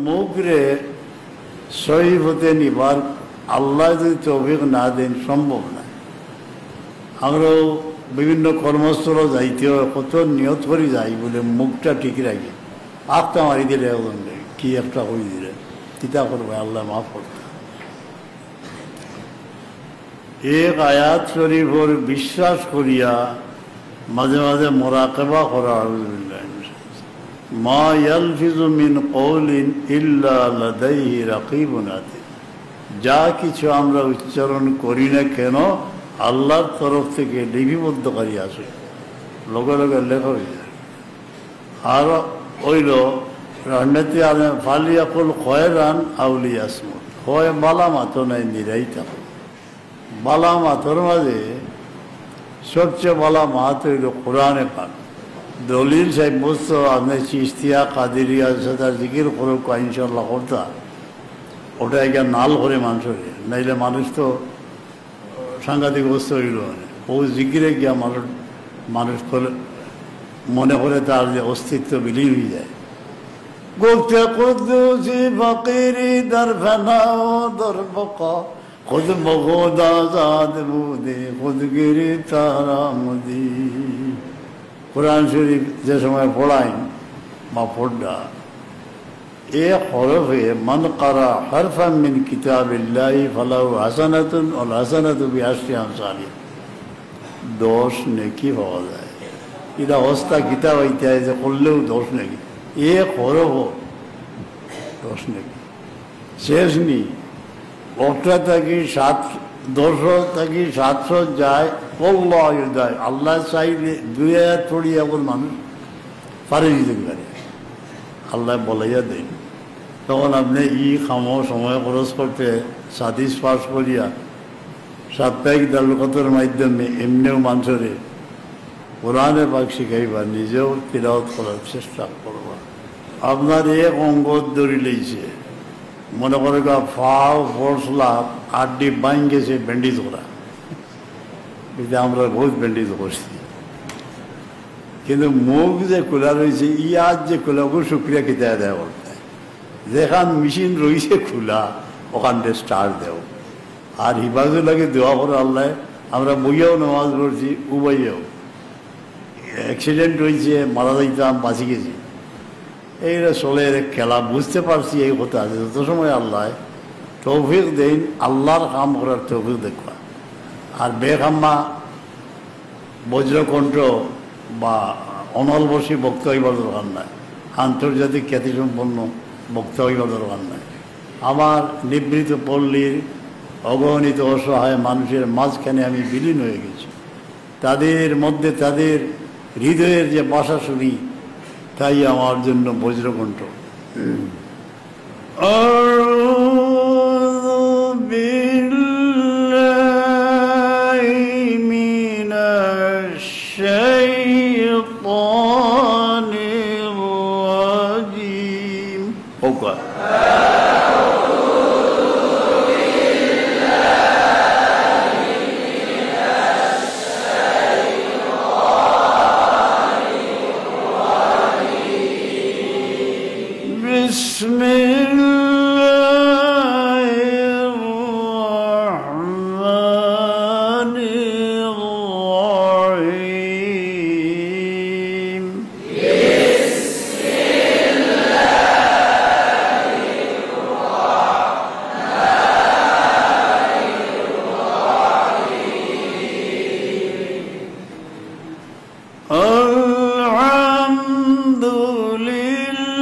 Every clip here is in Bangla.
মুখরে সহিহ হতে নিবার আল্লাহ যদি তৌফিক না দেন সম্ভব না। আমরাও বিভিন্ন কর্মস্থল যাইতে কত নিয়ত করে যাই বলে মুখটা ঠিক রাখি, আত্মা মারি দিলে কি একটা হয়ে দিলে চিন্তা করবে আল্লাহ মাফ করতে। এক আয়াত শরীফর বিশ্বাস করিয়া মাঝে মাঝে মোরাকাবা করা, মা ইয়ালফিজু মিন কওলিন ইল্লা লাদাইহি রাকিবুন আতীদ। যা কিছু আমরা উচ্চারণ করি না কেন আল্লাহর তরফ থেকে লিপিবদ্ধকারী আছে, লগে লগে লেখা হয়ে যায়। আর ওইল রহমতি আলম ফালিয়াকুল খয়রান আউলি আসমত, হয় বালা মাতো নাই নিরাই থাকো। বালা মাতর মাঝে সবচেয়ে বালা মাত হইল কোরআনে পাক। দলিল সাহেব বসত আপনি চিস্তিয়া কাদিরিয়া সাথে জিকির করো ইনশাল্লাহ করতা, ওটা একটা নাল করে মানুষের, নাইলে মানুষ তো সাংঘাতিক অবস্থা হইল। ও জিকিরে গিয়া মানুষ মনে করে তার যে অস্তিত্ব বিলীন হয়ে যায়। গোফতে কুদ্দুসি ফকিরি দরফানাও দরবকা খুদ বখুদ আজাদ বুদে খুদগিরি তারামদি। কোরআন শরীফ যে সময় পড়াই বা পড়া এ হরফে মান কারা হরফান মিন কিতাবিল্লাহি ফালাহু হাসানাতুন ওয়াল হাসানাতু বিআশরি আমসালিহা, 10 নেকি পাওয়া যায়। এটা অবস্থা কিতাব হইতে যে করলেও 10 নেকি, এক হরফ 10 নেকি শেষ নি। ওটা থাকি 10 থেকে 700 যায়, কল্লাহ যায়। আল্লাহ চাইলে 2 আয়াত পড়ি এখন মানুষ পারে দিতে পারে, আল্লাহ বলাইয়া দেন। তখন আপনি সময় খরচ করতে সাদিস পাস করিয়া সাপ্তাহিক দালকতের মাধ্যমে এমনিও মানুষরে কোরআনে পাক শিখাইবা, নিজেও তিলাওয়াত করার চেষ্টা করবা। আপনার এক অঙ্গ ধরি লইছে, মনে করে ফাও ফসলা আড্ডি বাইন গেছে ব্যান্ডেজ করা, এটা আমরা বহুত ব্যান্ডেজ করছি। কিন্তু মুখ যে খোলা রয়েছে আজ যে খোলা ওকে শুক্রিয়া খেতে দেওয়া করতে, যেখান মেশিন রয়েছে খোলা ওখান থেকে স্টার দেও। আর হিফাজত লাগে দেওয়া করে আল্লাহ। আমরা বইয়াও নামাজ পড়ছি, উবাইয়াও অ্যাক্সিডেন্ট হয়েছে, মারা যাইতাম, বাঁচি গেছি। এইটা চলে খেলা, বুঝতে পারছি এই কথা আছে। যত সময় আল্লাহ তৌফিক দেন, আল্লাহর কাম করার তৌফিক দেখবা। আর বেখাম্মা বজ্রকণ্ঠ বা অনলবসী বক্তা হইবার দরকার নাই, আন্তর্জাতিক খ্যাতিসম্পন্ন বক্তা হইবার দরকার নাই। আমার নিবৃত পল্লীর অগণিত অসহায় মানুষের মাঝখানে আমি বিলীন হয়ে গেছি। তাদের মধ্যে তাদের হৃদয়ের যে বাসা শুনি, তাই আমার জন্য বজ্রকণ্ঠ। الحمد لله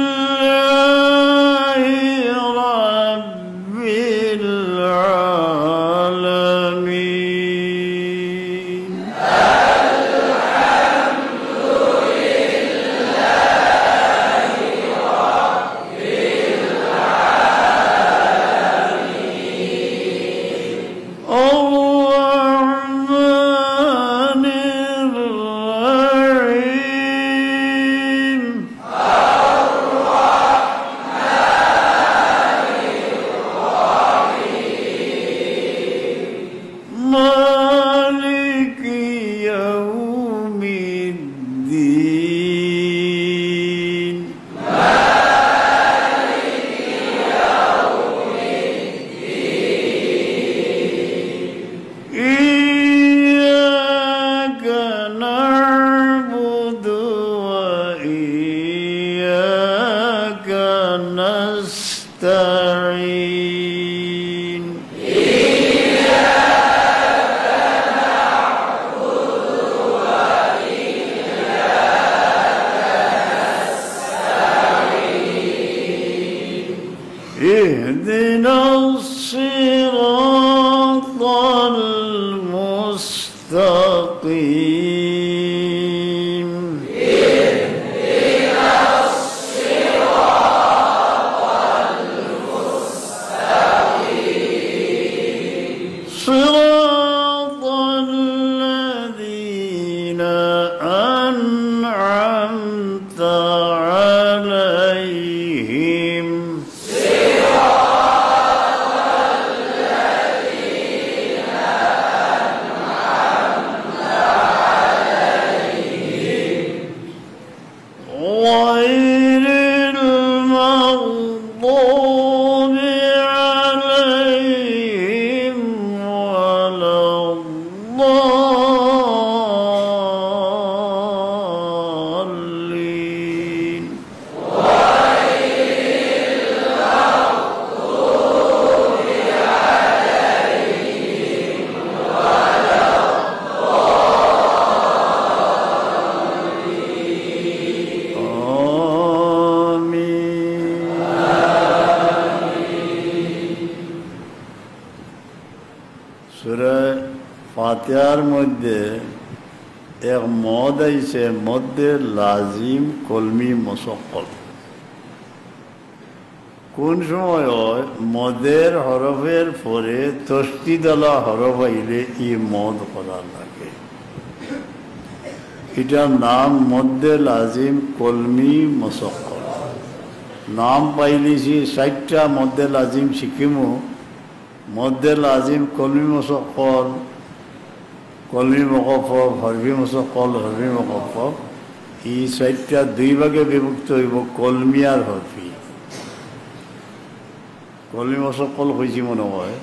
نستعين اهدنا الصراط المستقيم صراط الذين أنعمت عليهم غير المغضوب عليهم ولا الضالين সূরা ফাতিহার মধ্যে এক মদ আইছে, মধ্যে লাজিম কলমি মুশাক্কাল। কোন সময় হয় মদের হরফের পরে তসদিদওয়ালা হরফ আইলে ই মদ করার লাগে। এটার নাম মধ্যে লাজিম কলমি মুশাক্কাল। নাম পাইলিছি 60টা মধ্যে লাজিম শিখিমু। মধ্যে লাজিম কলমি মুশাক্কাল, কলমি মুখাফফ, হরফি মুশাক্কাল, হরফি মুখাফফ। এই 60টা দুই ভাগে বিভক্ত হইব, কলমি আর হরফি। কলমি মুশাক্কাল হয়েছি মনে হয়।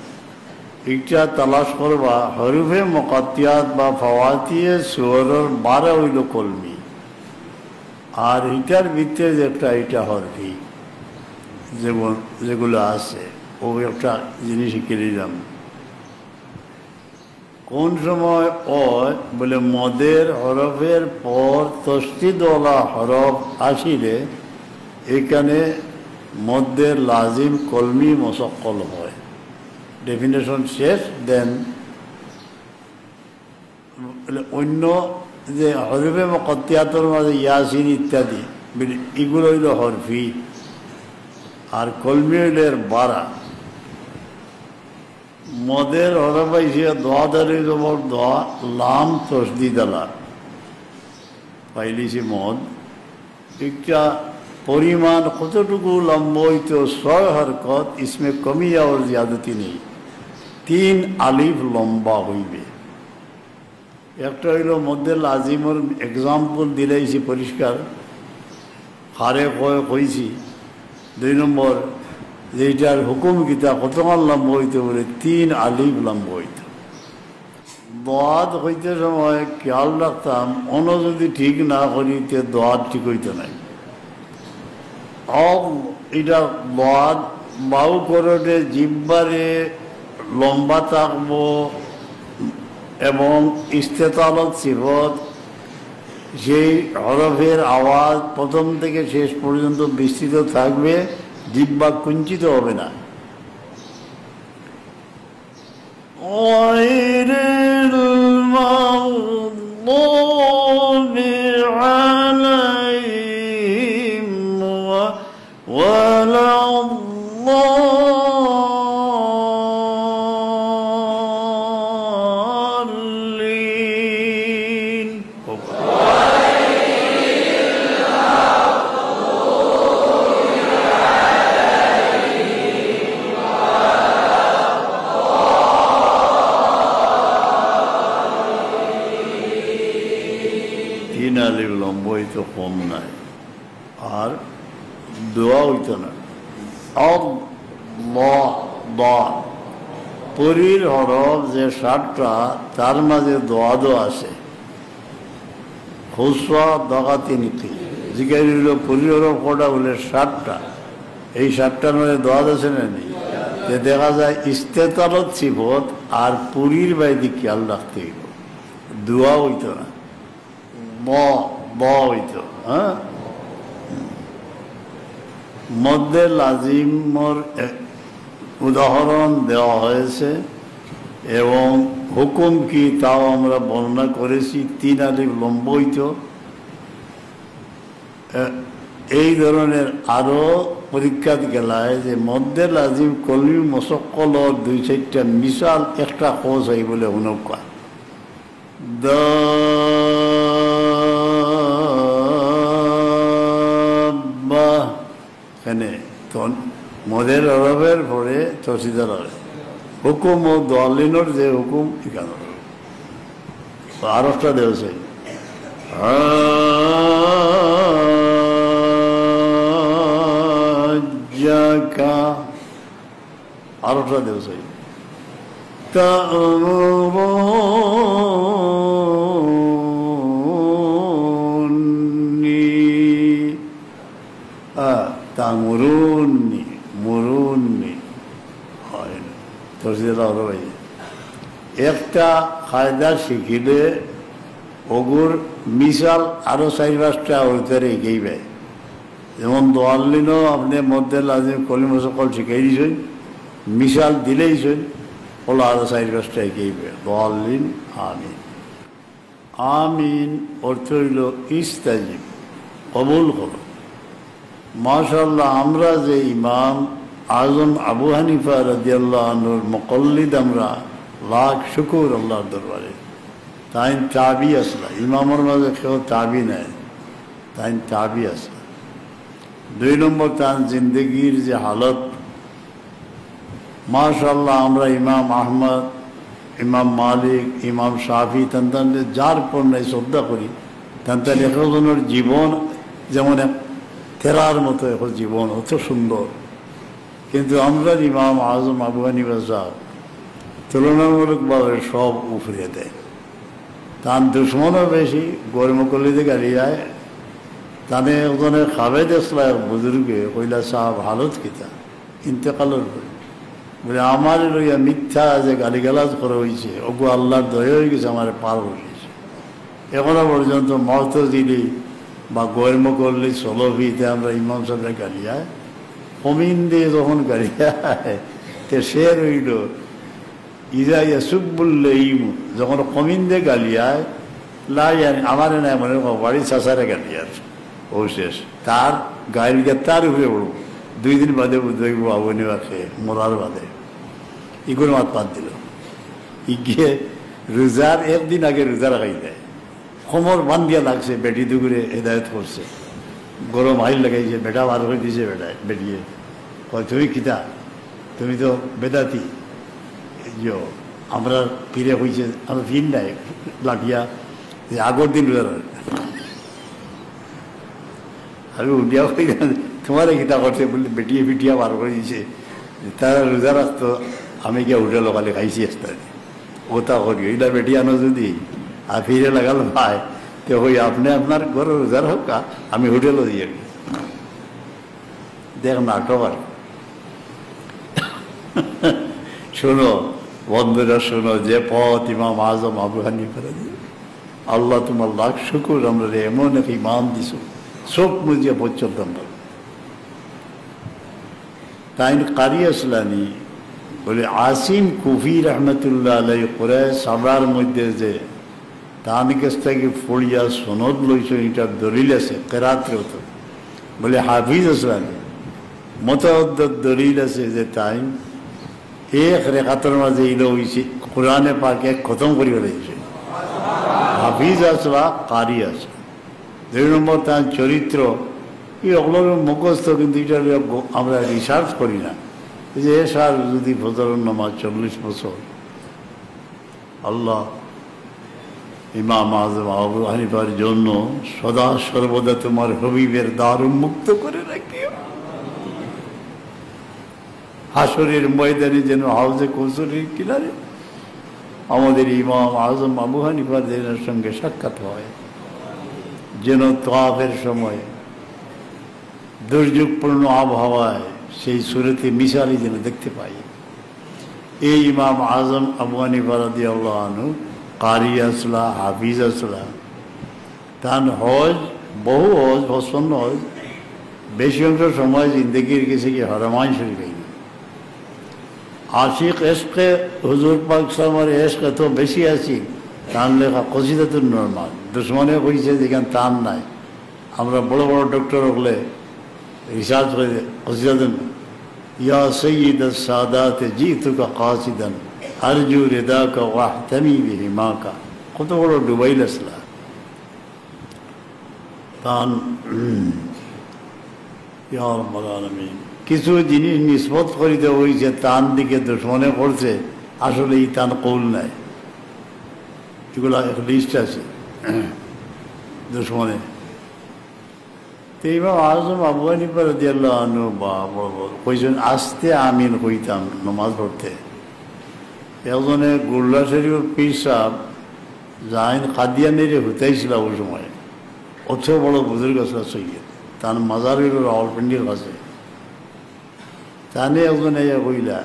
এটা তালাশ করবা, হরফে মুকাত্তিয়াত বা ফাওয়াতিয়ে সুয়রের 12 হইল কলমি, আর এটার ভিতরে যেটা এটা হরফি, যেগুলো আছে ও একটা জিনিস শিখে নিলাম। কোন সময় হয় বলে মদের হরফের পর তসদিদওয়ালা হরফ আসিলে এখানে মধ্যের লাজিম কলমি মুশাক্কাল হয়। ডেফিনেশন শেষ। দেন অন্য যে হরফে মুকাত্তিয়াতের মাঝে ইয়াসিন ইত্যাদি এগুলো হইল হরফি, আর কলমি হইল এর 12। মদের হরফ আইসে দোয়া দাঁড়ি জবর দোয়া, লাম তসদিদওয়ালা পাইলিছি মদ। একটা পরিমাণ কতটুকু লম্বা হইতো 6 হরকত, ইসমে কমিয়া ওর জিয়াদতি নেই। 3 আলিফ লম্বা হইবে। একটা হইল মধ্যে লাজিমর এক্সাম্পল দিলাইছি পরিষ্কার, হারে কইছি। 2 নম্বর যেটার হুকুম কিতা কতক্ষণ লম্বা হইতে বলে 3 আলিফ লম্বা হইত। দোয়াত হইতে সময় খেয়াল রাখতাম, অন্য যদি ঠিক না করি তে দোয়াত ঠিক হইতে নাই। এটা দোয়াত বাউ করতে জিব্বারে লম্বা থাকবো এবং ইস্তেতালত সিফত, সেই হরফের আওয়াজ প্রথম থেকে শেষ পর্যন্ত বিস্তৃত থাকবে, জিহ্বা কুঞ্চিত হবে না। গায়রিল মাগদুবি আলাইহিম ওয়ালা তো কম নাই, আর দোয়া হইত না। পরীর হরফ যে 7টা তার মাঝে দোয়া আছে। খুসরা দগাতি নীতি জিজ্ঞাসা হইল পরীর হরফ কটা বলে 7টা। এই 7টার মধ্যে দোয়া আছে না নেই? যে দেখা যায় ইস্তেতালত সিফত আর পুরীর বাইরে খেয়াল রাখতে হইব, দোয়া হইতো না, ব হইত। হ্যাঁ, মধ্যে লাজিমর উদাহরণ দেওয়া হয়েছে এবং হুকুম কি তাও আমরা বর্ণনা করেছি। 3 আলিফ লম্ব হইত। এই ধরনের আরো পরীক্ষা গেলায় যে মধ্যে লাজিম কলমি মশক্কলর 2-4টা মিসাল একটা খোঁজ হয় বলে হুনকা এখানে মদের অরবের পরে তসিদার হবে হুকুম ও দলিনর যে হুকুম এখানে আর একটা দেওয়া আর একটা দেওয়া তামুরুন্নি মুরুন্নি হয় না তসিদার আরো একটা কায়দা শিখিলে ওগুর মিশাল আরো 4-5টা ওইটারে এগেইবে। যেমন দোয়াল্লিনও আপনি মধ্যে লাজিম কলিম সকল শিখাই দিয়েছেন, মিশাল দিলেইছেন, ওলা আরো 4-5টা এগেইবে। দোয়াল্লিন আমিন। আমিন অর্থ হইল ইস্তাজিব, কবুল করো। মাশাআল্লাহ, আমরা যে ইমাম আজম আবু হানিফা রাদিয়াল্লাহু আনহুর মুকল্লিদ, আমরা লাখ শুকুর আল্লাহর দরবারে। তাই তাবি আসলা, ইমামের মাঝে কেউ তাবি নেয়, তাই তাবি আসলা। 2 নম্বর তার জিন্দগির যে হালত, মাশাআল্লাহ, আমরা ইমাম আহমদ, ইমাম মালিক, ইমাম শাফি তান যার পণ্যে শ্রদ্ধা করি, তার একজনের জীবন যেমন তেরার মতো এখন জীবন, অত সুন্দর। কিন্তু আমরা ইমাম আজম আবু হানিফা সাহেব তুলনামূলকভাবে সব উফরিয়ে দেয়। তার দুশ্মনও বেশি, গরমকল্লিতে গাড়ি যায়। তানে একজনের খাবেদ আসলা এক বুজুর্গে কইলা সাহেব হালত কিতা ইন্তেকালের বলে আমার লইয়া মিথ্যা যে গালিগালাজ করা হয়েছে, ওগো আল্লাহর দয়া হয়ে গেছে, আমার পার হয়েছে। এখনো পর্যন্ত মহতজিলি বা গরমকল্লি সলভিতে আমরা ইমাম সাহেবরা গালিয়ায় কমিন দিয়ে যখন গালিয়ায় তে সে রইল ইজা ইয়াসুবুল্লাইম, যখন কমিন দিয়ে গালিয়ায় লাই আমার নাই মনে বাড়ি চাষারে গালিয়ার ও শেষ, তার গায়ের গিয়ে তার উপরে পড়ব। 2 দিন বাদে দেখবো আবনি বাসে মরার বাদে ইগুলো মাত পাত দিল। ই গিয়ে রোজার 1 দিন আগে রোজা রাখাই দেয়, কোমর বান্ধিয়া লাগছে, বেটি দুগুরে হেদায়ত করছে, গরম হাইল লাগাইছে, বেটা বার করে দিয়েছে, বেটিয়ে কয় তুমি কিতা, তুমি তো বেদাতি। আমরা ফিরে হয়েছে, আমরা ফির নাই লাঠিয়া আগর দিন রোজা রাখে। আমি উঠিয়া হয়ে তোমার কিতা করছে বললে বেটিয়ে পিটিয়া বার করে দিয়েছে, তারা রোজা রাখতো, আমি গিয়ে উঠে লোকালে খাইছি আসতে ওটা করি এইটা বেটি আনো যদি আর ফিরে লাগাল ভাই তো ওই আপনি আপনার ঘরে রোজার হোক, আমি হোটেলও দিয়ে দেখ নাটক। আর শোনো বন্ধুরা, শোনো, যে পথ ইমাম আজম আবু হানিফা দিয়ে আল্লাহ তোমার লাখ শুকুর, আমরা এমন এক ইমাম দিছো চোখ মুজিয়া পর্যন্ত। তাই কারি আসলানি বলে আসিম কুফি রহমতুল্লাহ আলাই করে সাবরার মধ্যে যে তার কাছ থেকে ফড়িয়া সনদ লইছে, এটা দলিল আছে কেরাত্রে হতো বলে হাফিজ আসলানি মতদ্দত দলিল আছে যে তাই এক রেখাতের মাঝে ইলো হয়েছে কোরআনে পাকে খতম করিয়া রয়েছে। হাফিজ আসলা, কারি আসলা। 2 নম্বর তার চরিত্র, এগুলোর মুখস্থ, কিন্তু এটা আমরা রিসার্চ করি না। যে সার যদি ফজরের নামাজ 40 বছর, আল্লাহ ইমাম আজম আবু হানিফার জন্য সদা সর্বদা তোমার হবিবের দ্বার উন্মুক্ত করে রাখিও, হাসরের ময়দানে যেন হাউজে কৌশলের কিনারে আমাদের ইমাম আজম আবু হানিফার সঙ্গে সাক্ষাৎ হয়, যেন তাওয়াফের সময় দুর্যোগপূর্ণ আবহাওয়ায় সেই সুরতে মিসালি যেন দেখতে পাই। এই ইমাম আজম আবু হানিফা রাদিয়াল্লাহু আনহু কারি আসলা, হাফিজ আসলা, তার হজ বহু হজ, পছন্দ হজ বেশি অংশ সময় জিন্দগির গেছে কি হরমাইন শরীফ। আশিক এশকে হুজুর পাক সালামের এশক এত বেশি আছি, তার লেখা কসিদাতুন নরমাল দুশ্মনে কইছে যেখানে তার নাই। আমরা বড় বড় ডক্টর হলে রিসার্চ করে কসিদাতুন ইয়া সৈয়দ সাদাত জিতুকা কাসিদান আরজু রিদাকা ওয়াহতামি বিহিমাকা, কত বড় ডুবাইল আসলা। তান ইয়া রাব্বাল আলামিন কিছু জিনিস নিসবত করিতে হয়েছে তান দিকে দুশ্মনে পড়ছে, আসলে এই তান কৌল নাই, এগুলো এক লিস্ট আছে দুশ্মনে। তো ইমাম আজম আবু হানিফা রাদিয়াল্লাহু আনহু বা কইছেন আস্তে আমিন কইতাম নমাজ পড়তে। একজনে গুল্লা শরীফের পীর সাহেব জাহিন কাদিয়ানিরে হুতাইছিল ওই সময়, অত বড় বুজুর্গ আসলে সৈয়দ, তার মাজারের রাওয়ালপিন্ডির কাছে। তানে একজনে কইলা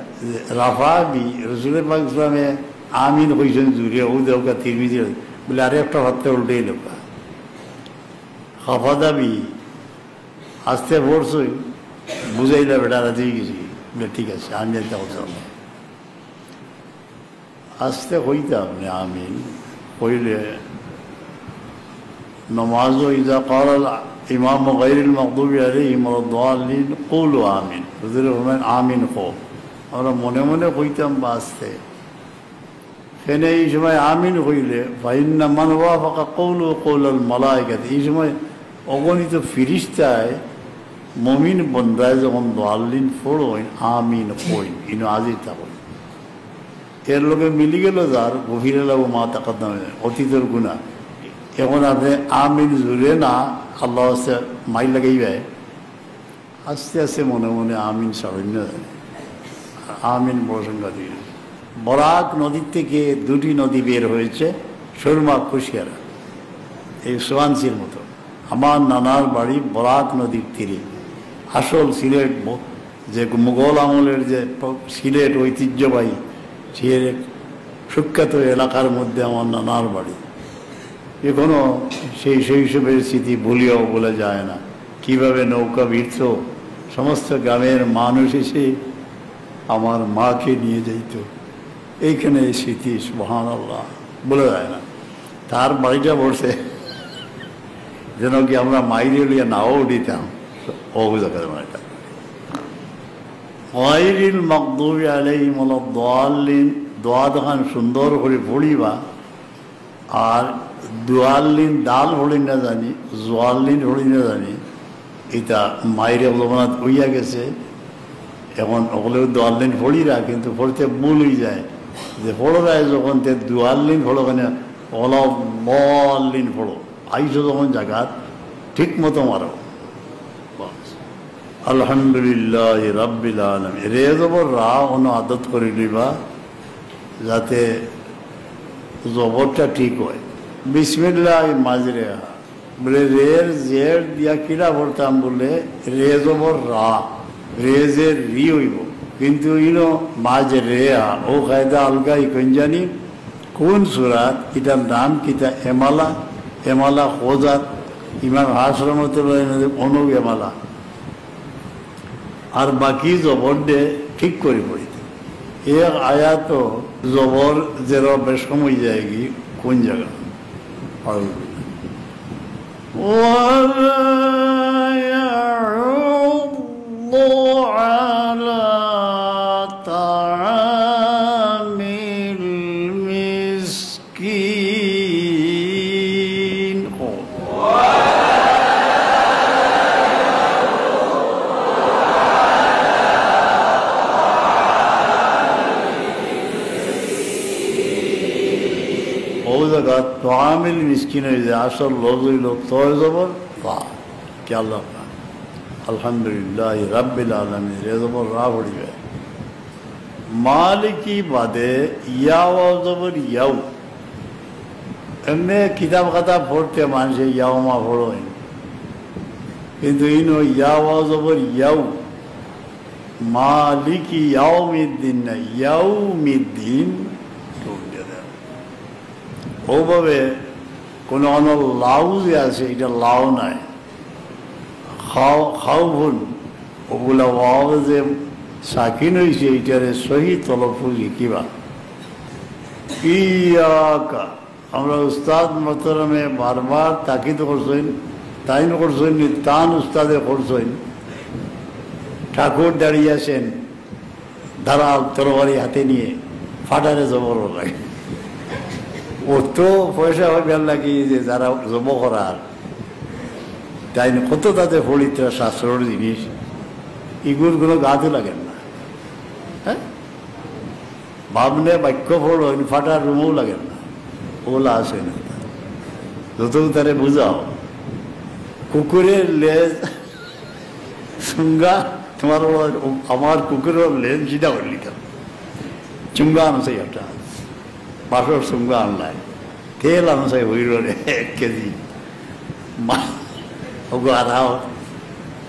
রাফা বি রসুলের পাক ইসলামে আমিন কইছেন জুড়ে ও দেওকা তিরমিজি বলে আরে একটা হত্যা উল্টেই লোকা খাফা দাবি আস্তে পড়ছই বুঝাইলা বেটা রাজি গেছি বলে ঠিক আছে আমি যাইতে হতাম আস্তে কইতে আপনি আমিন কইলে নমাজও ইজা কাল ইমাম গায়রিল মাগদুবি আলাইহিম ওয়াদ-দাল্লিন কুলু আমিন, হুজুর বলেন আমিন কও। আমরা মনে মনে কইতাম বা আস্তে কেনে এই সময় আমিন কইলে ফাইন্না মান ওয়াফাকা কওলু কওলাল মালায়েকাত, এই সময় অগণিত ফিরিস্তায় মুমিন বন্দায় যখন দাল্লিন পড়েন আমিন কইন ইনো আজির থাকুন, এর লোকে মিলি গেল যার গভীরে লাগো মা তাকাদ্দামে অতীতের গুনাহ। এখন আপনি আমিন জুড়ে না আল্লাহ আস্তে মাইল লাগাইবে, আস্তে আস্তে মনে মনে আমিন সারণ্য আমিন প্রসঙ্গা দিয়ে। বরাক নদীর থেকে দুটি নদী বের হয়েছে, সুরমা কুশিয়ারা, এই সোয়ানসির মতো। আমার নানার বাড়ি বরাক নদীর তীরে, আসল সিলেট যে মুঘল আমলের যে সিলেট ঐতিহ্যবাহী সে সুখ্যাত এলাকার মধ্যে আমার নানার বাড়ি। এখনো সেই শৈশবের স্মৃতি ভুলিয়াও বলা যায় না, কিভাবে নৌকা ভিড়ত, সমস্ত গ্রামের মানুষ এসে আমার মাকে নিয়ে যাইত, এইখানে স্মৃতি সুবহানাল্লাহ বলা যায় না। তার বাড়িটা বসে যেন কি আমরা মাইরে লিয়ে নাও উঠিতাম, অবুঝা বাড়িটা। গায়রিল মাগদুবি আলাইহিম ওয়াদ-দাল্লিন, দোয়া দেখান সুন্দর করে পড়িবা, আর দুয়াল্লিন ডাল হলি না জানি, জোয়াল্লিন হলি না জানি, এটা মায়ের অবলম্বনাথ হইয়া গেছে। এখন ওগুলো দোয়াল্লিন ফড়িরা কিন্তু পড়তে ভুল হয়ে যায়, যে ফড়ো যায় যখন তে দুয়াল্লিন ফড়ো কেন ওলা বল্লিন ফড়ো আইসো যখন জায়গাত ঠিক মতো মারো। আলহামদুলিল্লাহ রাব্বিল আলামিন, রে জবর রা অন্য আদত করে লিবা যাতে জবরটা ঠিক হয়। বিসমিল্লাহ মাজরে বলে রের জের দিয়া কিরা পড়তাম বলে রে জবর রা, রেজের রি হইব, কিন্তু ইনো মাঝ রে ও কায়দা আলগাই কোন জানি কোন সুরাত, এটার নাম কিতা এমালা, এমালা খোজাত ইমাম হাসরমতুল্লাহ অনু এমালা, আর বাকি জবর দে ঠিক করে পড়িতে। এক আয়াত জবর যেন বেশ সময় যায় কি কোন জায়গা তোয়ামিল মিসকিন হয়ে যায়, আসল লোক হইল তয় জবর পা কে আল্লাহ আলহামদুলিল্লাহ রাব্বিল আলামিন, রে জবর রা পড়িবে। মালিকি বাদে ইয়াও জবর ইয়াও, এমনি কিতাব খাতা পড়তে মানুষে ইয়াও মা পড়েন, কিন্তু ইনো ইয়াও জবর ইয়াও, মালিকি ইয়াউমিদ্দিন না ইয়াউমিদ্দিন, ওভাবে কোনো অন্য লাউ যে আছে এটা লাউ নাই, খাউফুন ওগুলা ওয়াও যে সাকিন হয়েছে এইটারে সহি তলফুজি কিবা ইয়াকা। আমরা উস্তাদ মোহতারামে বারবার তাকিদ করছেন, তাইন করছেন তান উস্তাদে করছেন। ঠাকুর দাঁড়িয়ে আছেন ধারাল তরবারি হাতে নিয়ে, ফাটারে জবর লাগে। ও তো পয়সা হইবার লাগে যে যারা জব করার তাই কত তাদের ফলিতরা শাস্ত্রর জিনিস, এগুলো গাতে লাগেন না। হ্যাঁ, ভাবনে বাক্য ফল ফাটার রুমও লাগেন না, ওগুলো আসে না। যত তারে বুঝাও কুকুরের লেজ সুঙ্গা, তোমার আমার কুকুরের লেজ সেটা করলি কেন? চুঙ্গা আনছে একটা, বাসর চুঙ্গা আনলাই, তেল আনছে হইল রে 1 কেজি, ওগুলো আধাও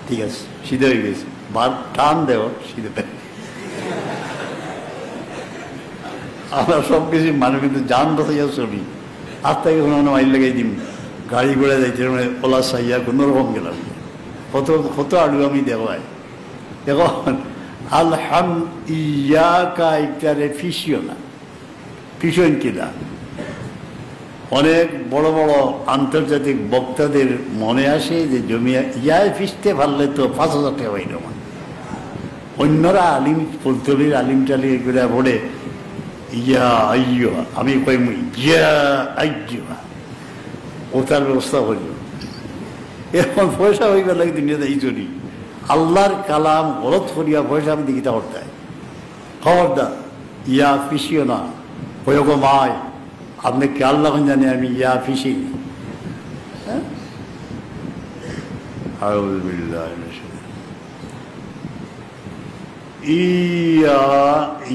ঠিক আছে, সিধে হয়ে গেছে, বার টান দেও সিধে। আমরা সব কিছু মানুষ কিন্তু জান বাঁচাইয়া চলি, আজ থেকে কোনো মাইল লাগাই দিম, গাড়ি ঘোড়া যাইতে ওলা সাইয়া কোনো রকম গেলাম, কত কত আলু আমি দেওয়াই। এখন আলহাম ইয়াকা ইটারে ফিসিও না, ফিসন কিনা। অনেক বড় বড় আন্তর্জাতিক বক্তাদের মনে আসে যে জমিয়া ইয়ায় ফিসতে পারলে তো 5,000 টাকা হইল। অন্যরা আলিম ফুলতলির আলিম টালি এগুলা পড়ে ইয়া আইয়া, আমি কই ইয়া আইয়া, ও তার ব্যবস্থা হইল। এখন পয়সা হইবার লাগে দুনিয়াতে এই জন্য আল্লাহর কালাম গলত করিয়া পয়সা আমি দিকে করতে খবরদার ইয়া ফিসিও না। প্রয়োগ মায় আপনি খেয়াল রাখুন, জানি আমি ইয়া ফিসি। হ্যাঁ,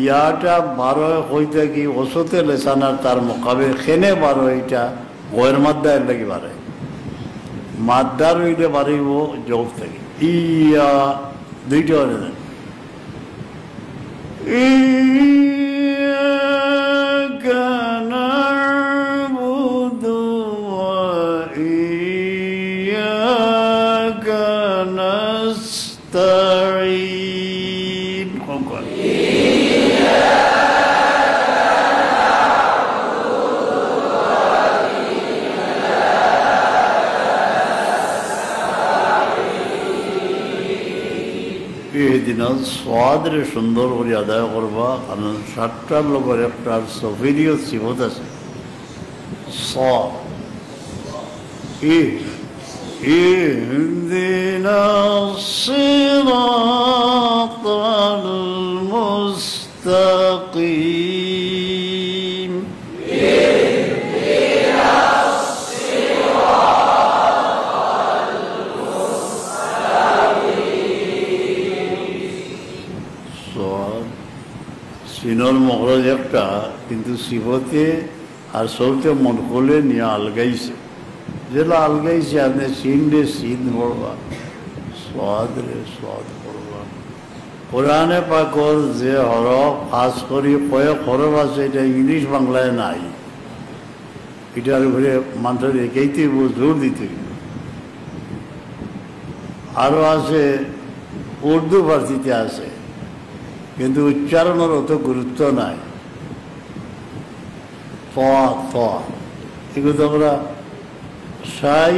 ইয়াটা 12 হইতে কি ওসতে লেসানার তার মোকাবে খেনে 12 এটা বয়ের মাদ্দার লাগি বাড়ে, মাদ্দার হইলে বাড়িব জব থেকে। ইয়া দুইটা হয়ে যায় সাদরে সুন্দর করে আদায় করবা, কারণ 7টা লোকের একটা সফিরিয় সিবত আছে। ইহদিনা সিরাতাল মুস্তাকিম, সিনর মহরজ একটা, কিন্তু সিবতে আর সবতে মন করলে নিয়ে আলগাইছে, যেটা আলগাইছে আপনি সিনরে সিন পড়বা, সোয়াদরে সোয়াদ পড়বা। কোরআনে পাকর যে হরফ খাস করি কয়েক হরফ আছে, এটা ইংলিশ বাংলায় নাই, এটার উপরে মানুষের একেইতে জোর দিতে। আরও আছে উর্দু ফার্সিতে আছে, কিন্তু উচ্চারণের অত গুরুত্ব নাই। এগুলো আমরা সাই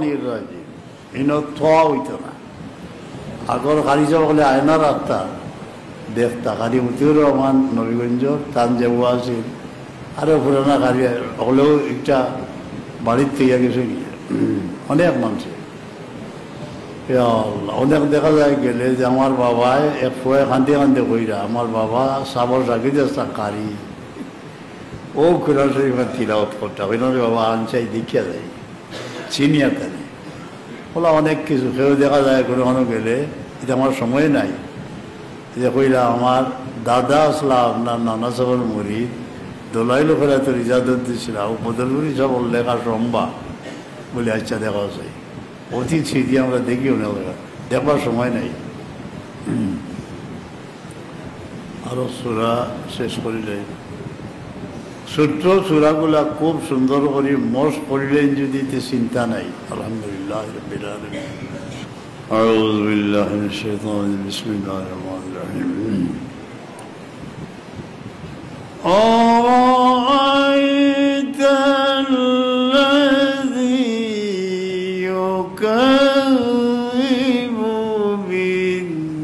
নির্বাচিত হইত না। আগর খালি যাব বলে আয়না রাখতা দেখতা, খালি মতিউর রহমান নবীগঞ্জ তানজাবু আছে, আরও পুরানা খালি হলেও একটা বাড়ির থেকে গেছে অনেক মানুষের। অনেক দেখা যায় গেলে যে আমার বাবায় এক ফয়ে খান্তে খান্তে কইরা, আমার বাবা সাবর রাখি যাস্তা কারি ও কোরআন শরীফ তিলাওয়াত করতে ওই বাবা আনসাই দেখিয়া যায় চিনিয়া তানে ওলা অনেক কিছু। কেউ দেখা যায় কোনো গেলে এটা আমার সময় নাই, যে কইলা আমার দাদা আসলা আপনার নানা সাবর মরিদ দোলাইল ফেরা তোর ইজাজত দিছিল বদলগুলি সব লেখা সম্ভব বলে আচ্ছা দেখা যায়। অতি স্মৃতি আমরা দেখিও না, দেখবার সময় নাই। আরো সূরা শেষ করিলে ছোট্ট সূরাগুলা খুব সুন্দর করে মশ করিলেন যদি চিন্তা নাই। আলহামদুলিল্লাহ রাব্বিল আলামিন। আউযু বিল্লাহি মিনাশ শাইতানির বিসমিল্লাহির রহমানির রহিম। أرأيت الذي يكذب بالدين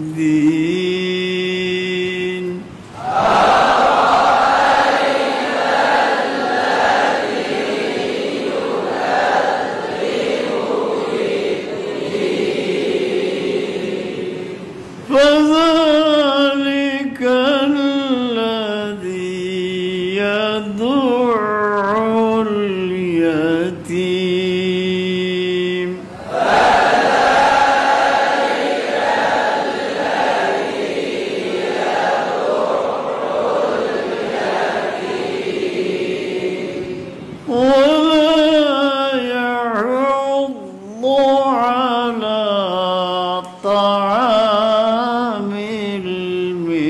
فذلك الذي يدعو اليتيم ولا يحض على طعام المسكين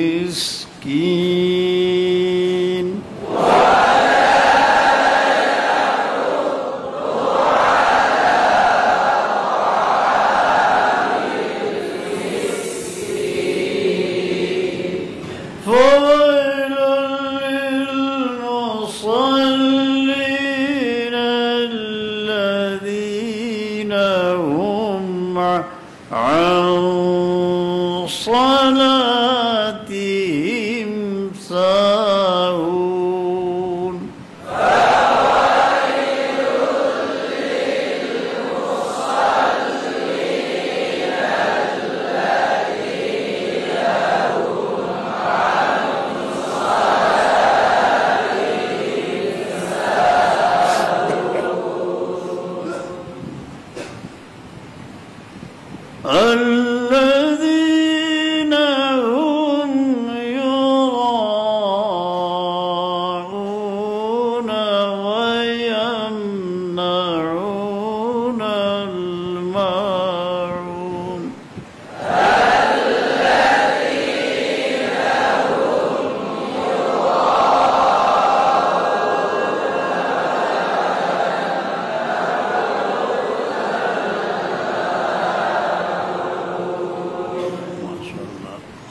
فويل للمصلين الذين هم عن صلاتهم ساهون الذين هم يراءون ويمنعون الماعون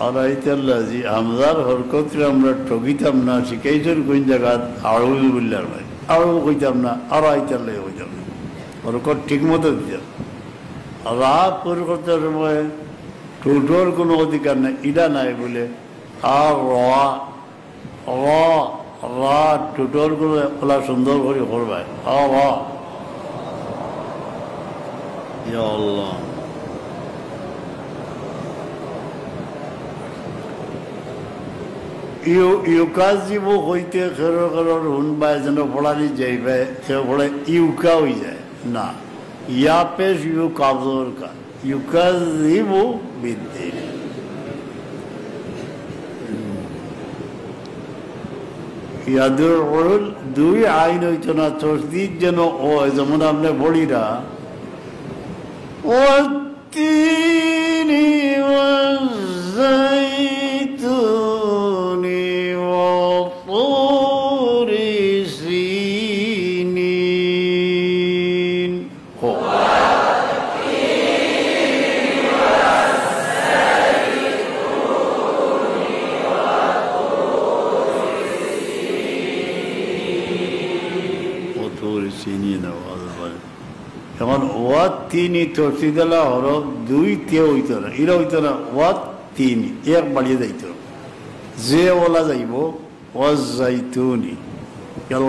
আরাইতাল্লাযী হামজার হরকতরে আমরা ঠকিতাম না শিখাইছেন কোন জায়গাত আউযু বিল্লাহ ভাই আউযু কইতাম না আরাইতাল্লাহ কইতাম না হরকত ঠিক মতো দিতাম। রাত পুর করতে সময় ঠোঁটোর কোনো অধিকার নাই ইডা নাই বলে আর রা ঠোঁটোর কোনো ওলা সুন্দর করে করবাই ইয়া আল্লাহ। ইউকাজিব হইতে খেরো হুনবাই যেন পড়ানি যাইবে সে পড়ে ইউকা হয়ে যায় না ইয়া পেশ ইউ কাবজর কা ইউকাজিব বিদ্দিন। ইয়াদুল দুই আইন হইতো না তসদিদ যেন ও যেমন আপনি বলিরা ও তিনি এখন ওয়াত তিনি তরসিদালা হরফ দুই তে হইত না এরা হইত না ওয়াত তিনি এক বাড়িয়ে যাইত যে ওলা যাইব ওয়াজ যাইতুনি কেন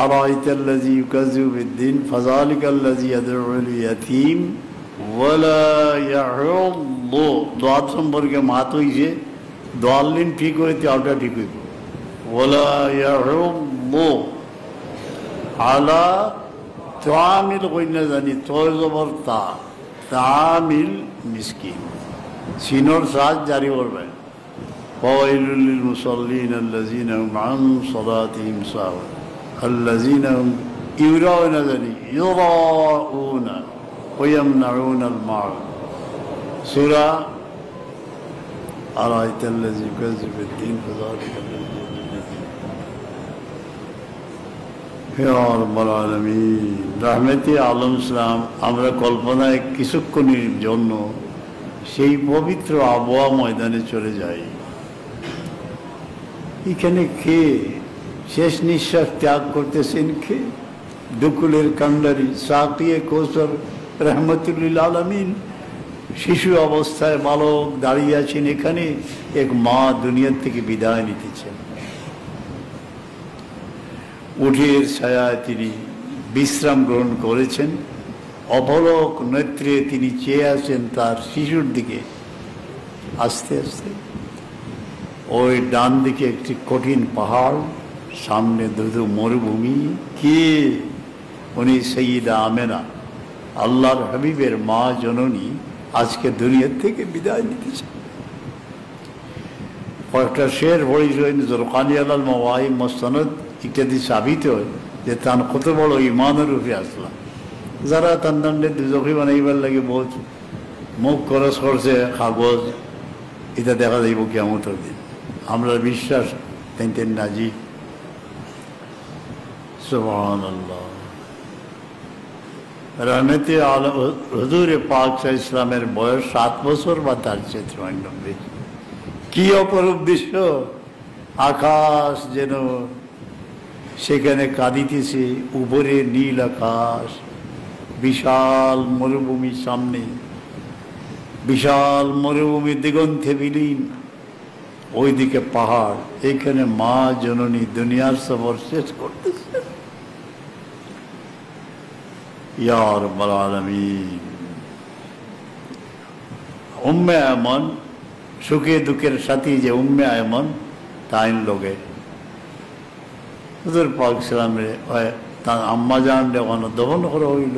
أرأيت الذي يكذب بالدين فذلك الذي يدعو اليتيم ولا يحض দোয়াত সম্পর্কে মাত হইছে দোয়াল্লিন ঠিক হইতে আউটা ঠিক হইব ولا يحض على طعامil কইনা জানি তয় জবর তা তামিল মিসকিন সিনোর সাজ জারি করবে فويل للمصلين الذين هم عن صلاتهم ساهون الذين هم يراءون ويمنعون الماعون সূরা আরাইতাল্লাযী ইউকাযযিবু বিদ্দীন ফাযালিকাল্লাযী হে রব্বুল আলামিন, রাহমাতে আলম ইসলাম, আমরা কল্পনায় কিছুক্ষণের জন্য সেই পবিত্র আবওয়া ময়দানে চলে যাই। এখানে কে শেষ নিঃশ্বাস ত্যাগ করতেছেন? কে? দুকুলের কান্ডারি সাকিয়ে কৌসর রহমতুল লিল আলামিন শিশু অবস্থায় বালক দাঁড়িয়ে আছেন। এখানে এক মা দুনিয়ার থেকে বিদায় নিতেছেন। উঠের ছায়ায় তিনি বিশ্রাম গ্রহণ করেছেন। অপলক নেত্রে তিনি চেয়ে আছেন তার শিশুর দিকে। আস্তে আস্তে ওই ডান দিকে একটি কঠিন পাহাড়, সামনে দুধু মরুভূমি। কে? উনি সৈয়দা আমেনা, আল্লাহর হাবিবের মা জননী, আজকে দুনিয়ার থেকে বিদায় নিতেছেন। কয়েকটা শের পড়েছিলেন জরকানি আলাল মাওয়াহিব মুস্তানাদ ইত্যাদি সাবিত হয় যে তান কত বড় ইমানের রূপে আসলাম। যারা তান দণ্ডে দুজখি বানাইবার লাগে বহুত মুখ খরচ করছে, কাগজ এটা দেখা যাইব কিয়ামতের দিন। আমরা বিশ্বাস তেন নাজি। সুবহানাল্লাহ। রহমতে আলম হুজুর পাক সাল্লাল্লাহু আলাইহি ওয়াসাল্লামের বয়স 7 বছর বা তার চেয়ে সামান্য বেশি। কি অপরূপ দৃশ্য! আকাশ যেন সেখানে কাঁদিতেছে, উপরে নীল আকাশ, বিশাল মরুভূমি সামনে, বিশাল মরুভূমি দিগন্তে বিলীন, ওইদিকে পাহাড়। এখানে মা জননী দুনিয়ার সফর শেষ করতেছে। ইয়া রাব্বুল আলামিন, উম্মে আয়মন, সুখে দুঃখের সাথী যে উম্মে আয়মন, তাইন লোকে হুজুর পাক সাল্লামের তার আম্মা জান যখন দফন করা হইল,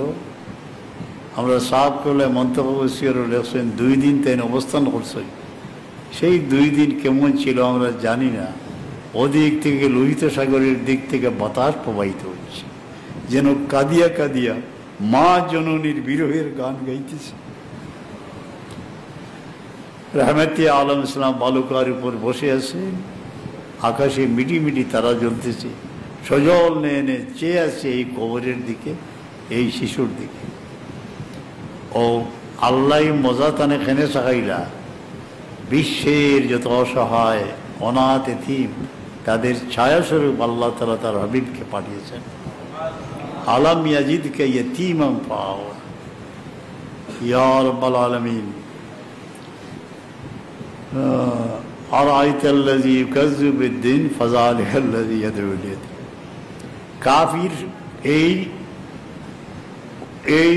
আমরা সাফ করলে মন্তব্য লেখছেন 2 দিন তাই অবস্থান করছে। সেই 2 দিন কেমন ছিল আমরা জানি না। ওদিক থেকে লোহিত সাগরের দিক থেকে বাতাস প্রবাহিত হচ্ছে, যেন কাঁদিয়া কাঁদিয়া মা জননীর বিরহের গান গাইতেছে। রহমতে আলম ইসলাম বালুকার উপর বসে আছেন, আকাশে মিটি মিটি তারা জ্বলতেছে। সজল নেনে চেয়ে আছে এই কবরের দিকে, এই শিশুর দিকে। ও আল্লাহ মজা তানে খেনে সাকাইলা, বিশ্বের যত অসহায় অনাথ এতিম তাদের ছায়াস্বরূপ আল্লাহ তাআলা তার হাবিবকে পাঠিয়েছেন। আলাম ইয়াজিদকা ইয়াতীমান ফাআওয়া। ইয়া রাব্বাল আলামিন, আরাআইতাল্লাযী ইউকাযযিবু বিদ্দীন ফাযালিকাল্লাযী ইয়াদউল ইয়াতীম। কাফির, এই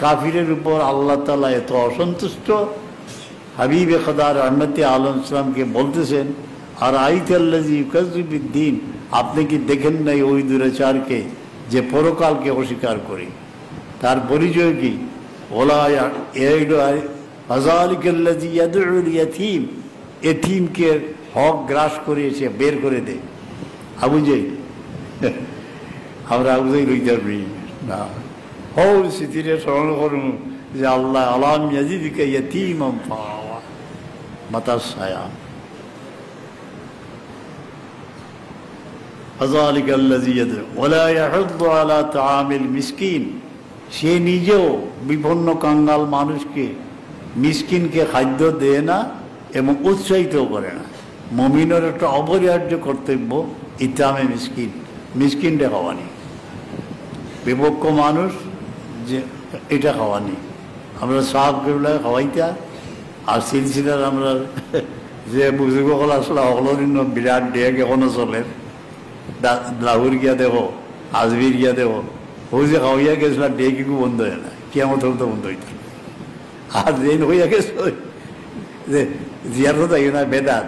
কাফিরের উপর আল্লাহ তাআলা এত অসন্তুষ্ট। হাবিবে খোদা রহমতে আলম ইসলামকে বলতেছেন, আরাআইতাল্লাযী ইউকাযযিবু বিদ্দীন, আপনি কি দেখেন নাই ওই দুরাচারকে যে পরকালকে অস্বীকার করে? তার পরিচয় কি? ওলা ফাযালিকাল্লাযী ইয়াদউল ইয়াতীম, এতিমকে হক গ্রাস করে এসে বের করে দেয়। আবু জাহেল, আমরা আবু জাহেল হইতে পারি না। হল স্মৃতিরে স্মরণ করুন যে আল্লাহ আলাম ইয়াজিদকা ইয়াতীমান ফাআওয়া, মাতার ছায়া। ফাযালিকাল্লাযী ইয়াদউ ওয়ালা ইয়াহুদ্দু আলা তাআমিল মিসকিন, সে নিজেও বিপন্ন কাঙ্গাল মানুষকে, মিসকিনকে খাদ্য দেয় না এবং উৎসাহিত করে না। মুমিনের একটা অপরিহার্য কর্তব্য ইতামে মিসকিন, মিসকিনটা খাওয়ানি। বিপক্ষ মানুষ যে এটা খাওয়ানি। আমরা সাফ কেবলা খাওয়াইতা আর সিলসিলার আমরা যে বুজুর্গসকল আসলে অকলরিন বিরাট ডেক এখনো চলে। লাহুর গিয়া দেব, আজমির গিয়া দেব, ওই যে খাওয়াইয়া গেছিল ডেক একটু বন্ধ হয় না, কিয়ামত হলে তো বন্ধ হইত। আর যেন হইয়া গেছে যে জিয়ারত আই না বেদাত,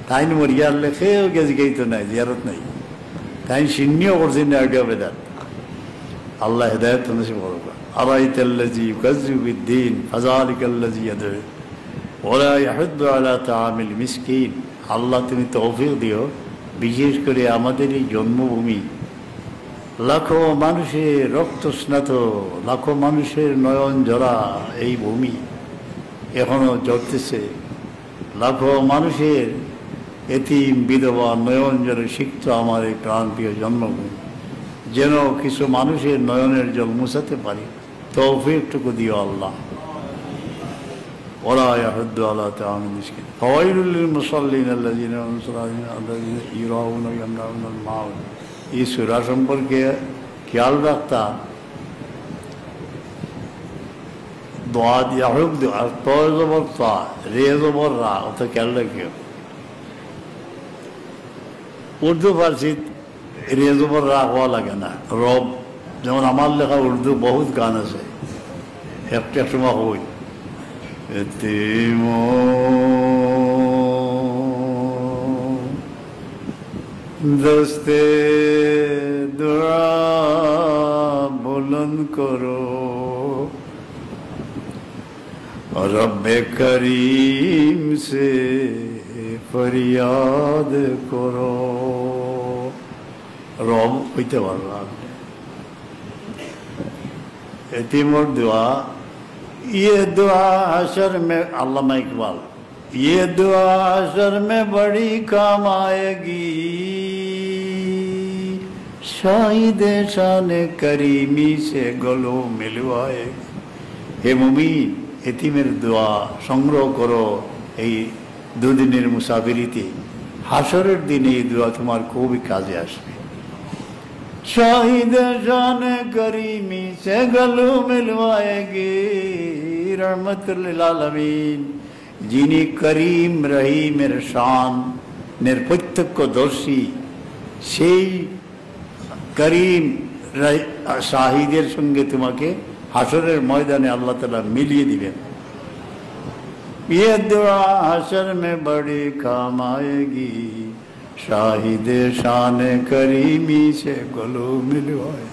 তাই মরিয়া আনলে খেয়েও গেছে গেই তো নাই, জিয়ারত নাই। তাই শূন্যও করছেন না, ওইটাও বেদাত। আল্লাহ হেদায়েত নসিব করুক। আরাআইতাল্লাযী ইউকাযযিবু বিদ্দীন ফাযালিকাল্লাযী ইয়াদউ ওয়ালা ইয়াহুদ্দু আলা তাআমিল মিসকিন। আল্লাহ তুমি তৌফিক দিও, বিশেষ করে আমাদের এই জন্মভূমি, লাখো মানুষের রক্ত স্নাত, লাখো মানুষের নয়ন জরা এই ভূমি, এখনো জ্বলতেছে। লাখো মানুষের এতিম বিধবা নয়ন যেন সিক্ত আমার এই প্রাণপ্রিয় জন্মভূমি, যেন কিছু মানুষের নয়নের জল মুছাতে পারি, তৌফিকটুকু দিও আল্লাহ। ওলা ইয়াহুদ্দু আলা তাআমিল মিসকিন ফাওয়াইলুল লিল মুসাল্লিন আল্লাযিনা হুম আল্লাযিনা ইরাউনা ইয়ামনাউনাল মাউন। এই সূরা সম্পর্কে খেয়াল রাখতা দোয়া দিয়া হোক, আর তয় জবর তা, রে জবর রা, অত খেয়াল রাখিও। উর্দু ফার্সি রে জবর রা হওয়া লাগে না, রব। যেমন আমার লেখা উর্দু বহুত গান আছে, একটা সময় হই দস্তে দুআ বুলন্দ করো, রব্বে করিম সে ফরিয়াদ করো। রব হইতে পারলাম এতিমর দোয়া। ये दुआ हशर में, अल्लामा इकबाल, ये दुआ हशर में बड़ी काम आएगी, शाहिद शान करीमी से गलो मिलवाएगी। हे मुमीन, এতিমের দোয়া সংগ্রহ করো এই দুদিনের মুসাফিরিতে। হাসরের দিনে এই দোয়া তোমার খুবই কাজে আসবে। शाहिद शान करीमी से गलो मिलवाएगी, रहमतुल आलमीन, যিনি করিম রহিমের শানের প্রত্যক্ষদর্শী, সেই করিম শাহিদের সঙ্গে তোমাকে হাসরের ময়দানে আল্লাহ তাআলা মিলিয়ে দিবেন। ये दुआ हशर में बड़ी काम आएगी, शाहिद शान करीमी से गलो मिलवाए।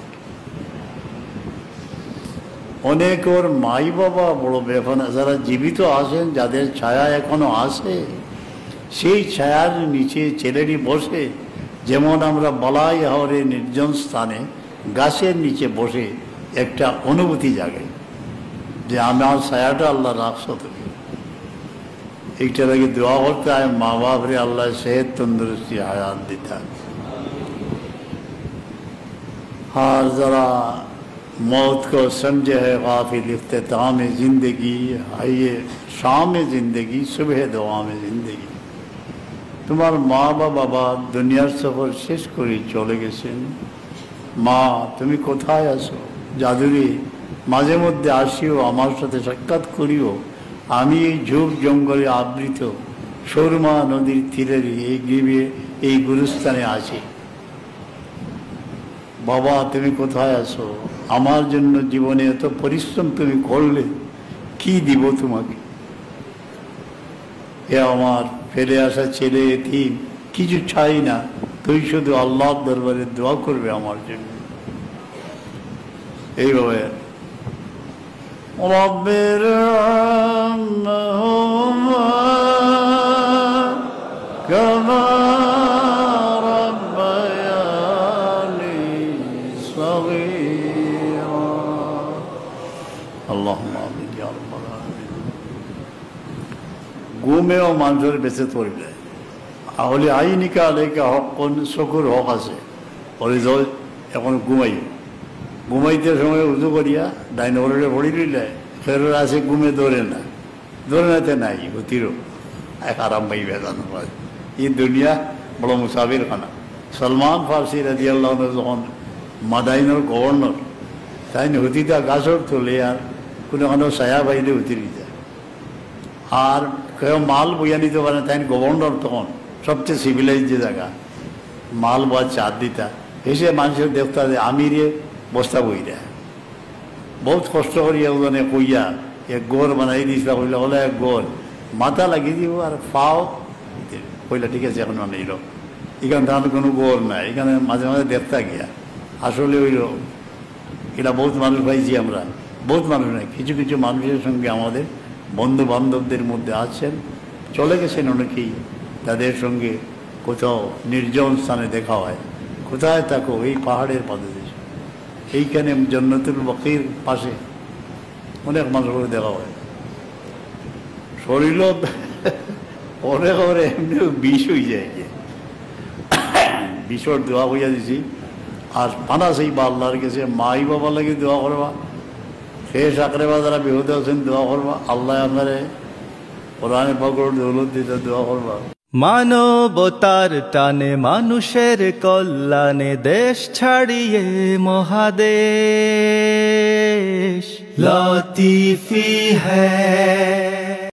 অনেক ওর মাই বাবা বড় বেফানা, যারা জীবিত আছেন, যাদের ছায়া এখনো আছে, সেই ছায়ার নিচে ছেলেটি বসে, যেমন আমরা বলাই হাওরে নির্জন স্থানে গাছের নিচে বসে একটা অনুভূতি জাগে যে আমার ছায়াটা আল্লাহ রাখছো তুমি। এইটা লাগে দোয়া করতে হয়, মা বাপরে আল্লাহ সেহত তন্দুরস্তি হায়াত দিতা। আর যারা मौत को समझे है गाफिल, इफ्तिताम जिंदगी आइए शाम जिंदगी, सुबह दुआ में जिंदगी। তোমার মা বা বাবা দুনিয়ার সফর শেষ করে চলে গেছেন। মা তুমি কোথায় আছো? জাদুরি মাঝে মধ্যে আসিও, আমার সাথে সাক্ষাৎ করিও। আমি এই ঝোপ জঙ্গলে আবৃত সুরমা নদীর তীরের এই গিবে এই গুরুস্থানে আছি। বাবা তুমি কোথায় আছো? আমার জন্য জীবনে এত পরিশ্রম তুমি করলে, কি দিব তোমাকে? এ আমার ফেলে আসা ছেলে এতিম, কিছু চাই না, তুই শুধু আল্লাহর দরবারে দোয়া করবে আমার জন্য। এইভাবে রব্বির রহমহুমা কামা রাব্বায়ানি সগীরা। আল্লাহুম্মা আমিন ইয়া রাব্বাল আলামিন। ঘুমেও মানুষের বেঁচে পড়বে, আহলে আইনিকা আলাইকা হক, চকুর হক আছে। বলে যাও এখন ঘুমাইও, ঘুমাইতে সময় উজু করিয়া ডাইন ঘরে ভরি রইলে ফের আছে ঘুমে ধরে না, ধরে নাতে নাই হতিরও এক আরাম পাইবে জানো। এই দুনিয়া বড় মুসাফির খানা। সলমান ফার্সি রাদিয়াল্লাহু আনহু যখন মাদাইনের গভর্নর, তাই হতিটা গাছর তোলে আর কোনো ছায়া বাইরে হতিরি যায়, আর কেউ মাল বইয়া নিতে পারে। তাই গভর্নর তখন সবচেয়ে সিভিলাইজ যে জায়গা, মাল বা চার দিতা এসে মানুষের দেখতে আমিরে বস্তা বই দেয়। বহুত কষ্ট করিয়া ওখানে কইয়া এক গোর বানাই দিয়েছিল, কইলে হলে এক গোর মাথা লাগিয়ে দিব আর পাও কইলা ঠিক আছে এখন বানাইল। এখানে তাহলে কোনো গোর নাই, এখানে মাঝে মাঝে দেখতে গিয়া আসলে হইল এটা বহুত মানুষ পাইছি আমরা, বহুত মানুষ নাই, কিছু কিছু মানুষের সঙ্গে আমাদের বন্ধু বান্ধবদের মধ্যে আছেন, চলে গেছেন অনেকেই, তাদের সঙ্গে কোথাও নির্জন স্থানে দেখা হয়। কোথায় থাকো? এই পাহাড়ের পাদদেশে, এইখানে জান্নাতুল বাকির পাশে অনেক মানুষ করে দেখা হয়। শরীর পরে করে এমনি বিষ হয়ে যায় যে বিষর দোয়া হইয়া দিছি আর পানা সেই বা আল্লাহর কাছে মাই বাবা লাগে দোয়া করবা শেষ আঁকড়েবা যারা বেহুদা হোসেন দোয়া করবা আল্লাহ আপনারে কোরআনে পাকের দৌলত দিতে দোয়া করবা। মানবতার টানে মানুষের কল্যাণে দেশ ছাড়িয়ে মহাদেশ লতিফি হ্যায়